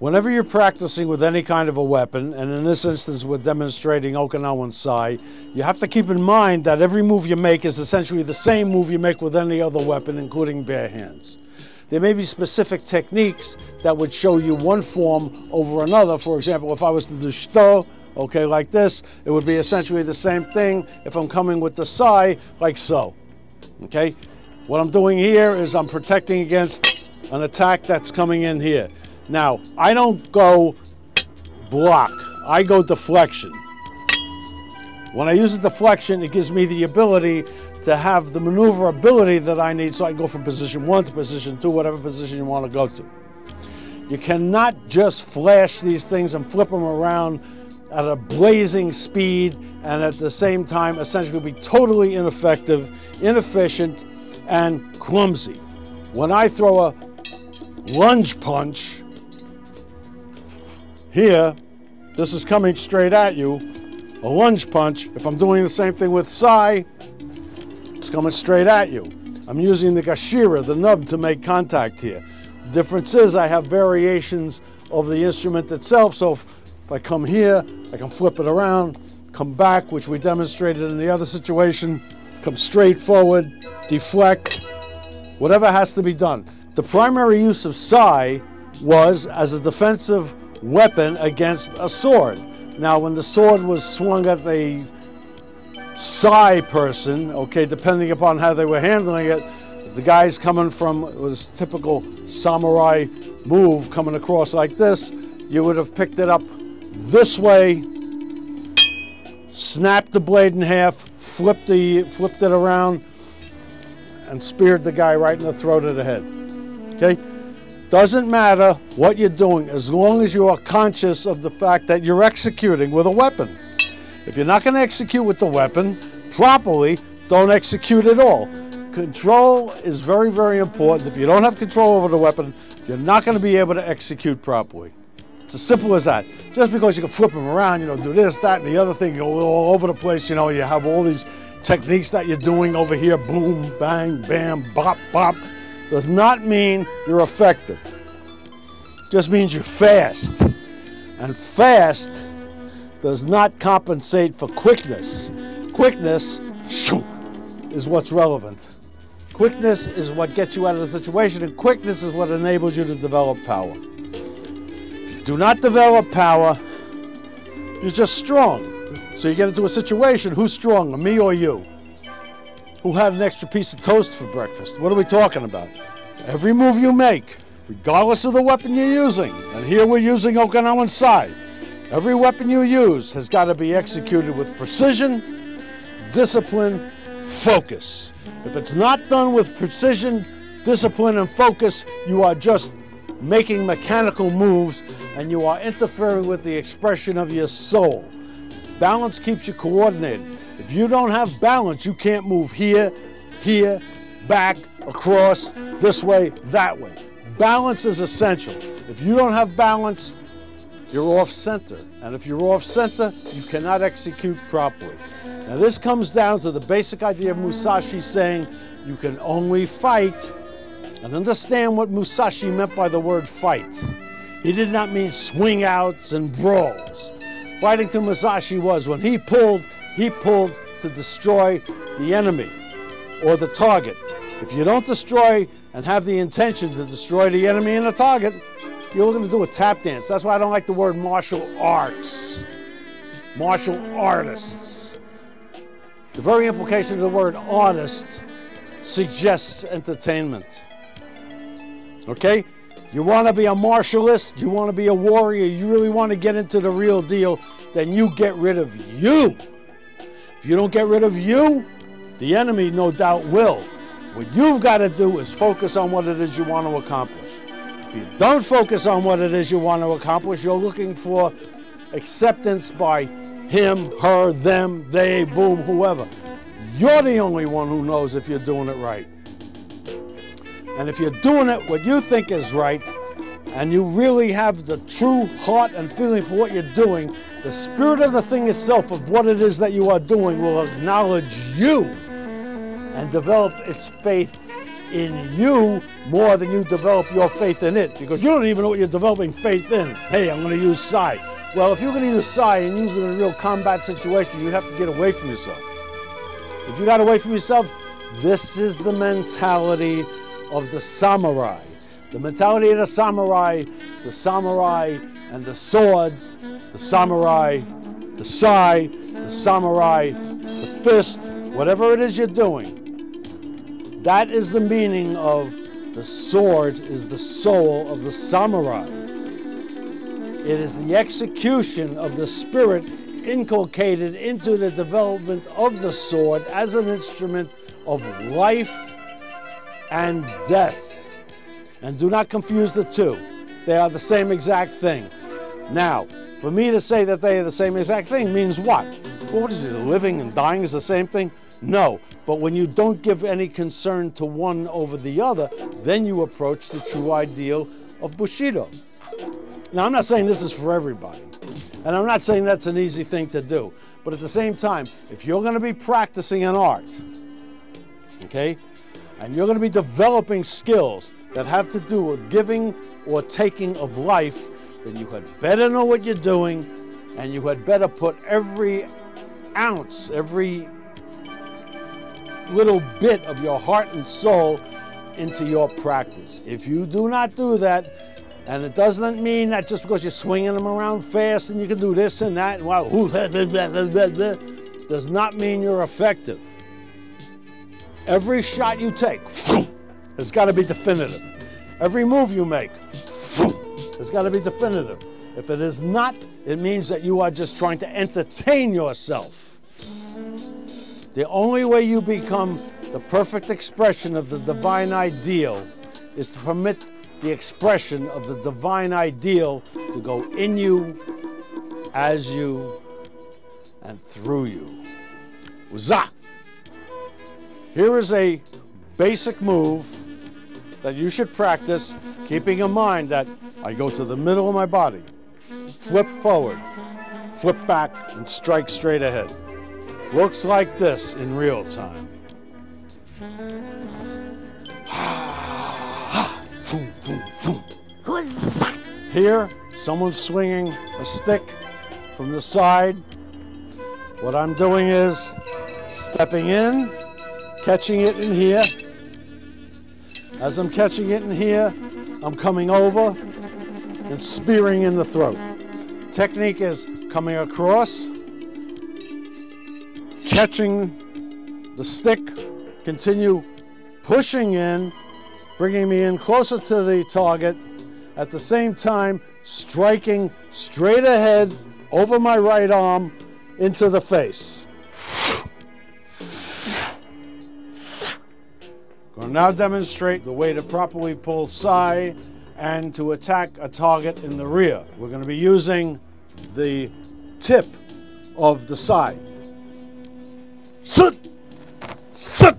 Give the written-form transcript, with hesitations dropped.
Whenever you're practicing with any kind of a weapon, and in this instance we're demonstrating Okinawan Sai, you have to keep in mind that every move you make is essentially the same move you make with any other weapon, including bare hands. There may be specific techniques that would show you one form over another. For example, if I was to do shito, okay, like this, it would be essentially the same thing if I'm coming with the sai, like so, okay? What I'm doing here is I'm protecting against an attack that's coming in here. Now, I don't go block, I go deflection. When I use a deflection, it gives me the ability to have the maneuverability that I need so I can go from position 1 to position 2, whatever position you want to go to. You cannot just flash these things and flip them around at a blazing speed and at the same time essentially be totally ineffective, inefficient, and clumsy. When I throw a lunge punch, here, this is coming straight at you, a lunge punch. If I'm doing the same thing with sai, it's coming straight at you. I'm using the gashira, the nub, to make contact here. The difference is I have variations of the instrument itself, so if I come here, I can flip it around, come back, which we demonstrated in the other situation, come straight forward, deflect, whatever has to be done. The primary use of sai was as a defensive weapon against a sword. Now, when the sword was swung at the sai person, okay, depending upon how they were handling it, if the guy's coming from, it was typical samurai move, coming across like this, you would have picked it up this way, snapped the blade in half, flipped it around, and speared the guy right in the throat of the head. Okay? Doesn't matter what you're doing as long as you are conscious of the fact that you're executing with a weapon. If you're not going to execute with the weapon properly, don't execute at all. Control is very, very important. If you don't have control over the weapon, you're not going to be able to execute properly. It's as simple as that. Just because you can flip them around, you know, do this, that, and the other thing, go all over the place, you know, you have all these techniques that you're doing over here, boom, bang, bam, bop, bop, does not mean you're effective. Just means you're fast. And fast does not compensate for quickness. Quickness is what's relevant. Quickness is what gets you out of the situation, and quickness is what enables you to develop power. If you do not develop power, you're just strong. So you get into a situation, who's stronger, me or you? Who had an extra piece of toast for breakfast? What are we talking about? Every move you make, regardless of the weapon you're using, and here we're using Okinawan Sai, every weapon you use has got to be executed with precision, discipline, focus. If it's not done with precision, discipline, and focus, you are just making mechanical moves and you are interfering with the expression of your soul. Balance keeps you coordinated. If you don't have balance, you can't move here, here, back, across, this way, that way. Balance is essential. If you don't have balance, you're off center. And if you're off center, you cannot execute properly. Now this comes down to the basic idea of Musashi saying you can only fight, and understand what Musashi meant by the word fight. He did not mean swing outs and brawls. Fighting to Musashi was when he pulled to destroy the enemy or the target. If you don't destroy and have the intention to destroy the enemy and the target, you're looking to do a tap dance. That's why I don't like the word martial arts. Martial artists. The very implication of the word artist suggests entertainment. Okay? You want to be a martialist, you want to be a warrior, you really want to get into the real deal, then you get rid of you. If you don't get rid of you, the enemy no doubt will. What you've got to do is focus on what it is you want to accomplish. If you don't focus on what it is you want to accomplish, you're looking for acceptance by him, her, them, they, boom, whoever. You're the only one who knows if you're doing it right. And if you're doing it what you think is right, and you really have the true heart and feeling for what you're doing, the spirit of the thing itself of what it is that you are doing will acknowledge you and develop its faith in you more than you develop your faith in it, because you don't even know what you're developing faith in. Hey, I'm going to use Sai. Well, if you're going to use Sai and use it in a real combat situation, you'd have to get away from yourself. If you got away from yourself, this is the mentality of the samurai. The mentality of the samurai and the sword, the samurai, the Sai, the samurai, the fist, whatever it is you're doing. That is the meaning of the sword is the soul of the samurai. It is the execution of the spirit inculcated into the development of the sword as an instrument of life and death. And do not confuse the two. They are the same exact thing. Now, for me to say that they are the same exact thing means what? Well, what is it, living and dying is the same thing? No, but when you don't give any concern to one over the other, then you approach the true ideal of Bushido. Now, I'm not saying this is for everybody, and I'm not saying that's an easy thing to do, but at the same time, if you're going to be practicing an art, okay, and you're going to be developing skills that have to do with giving or taking of life, then you had better know what you're doing, and you had better put every ounce, every little bit of your heart and soul into your practice. If you do not do that, and it doesn't mean that just because you're swinging them around fast and you can do this and that, and wow, does not mean you're effective. Every shot you take has got to be definitive. Every move you make has got to be definitive. If it is not, it means that you are just trying to entertain yourself. The only way you become the perfect expression of the divine ideal is to permit the expression of the divine ideal to go in you, as you, and through you. Uza! Here is a basic move that you should practice, keeping in mind that I go to the middle of my body, flip forward, flip back, and strike straight ahead. Looks like this in real time. Here, someone's swinging a stick from the side. What I'm doing is stepping in, catching it in here. As I'm catching it in here, I'm coming over and spearing in the throat. Technique is coming across, catching the stick, continue pushing in, bringing me in closer to the target, at the same time striking straight ahead over my right arm into the face. I'm going to now demonstrate the way to properly pull Sai and to attack a target in the rear. We're going to be using the tip of the Sai. Sit! Sit!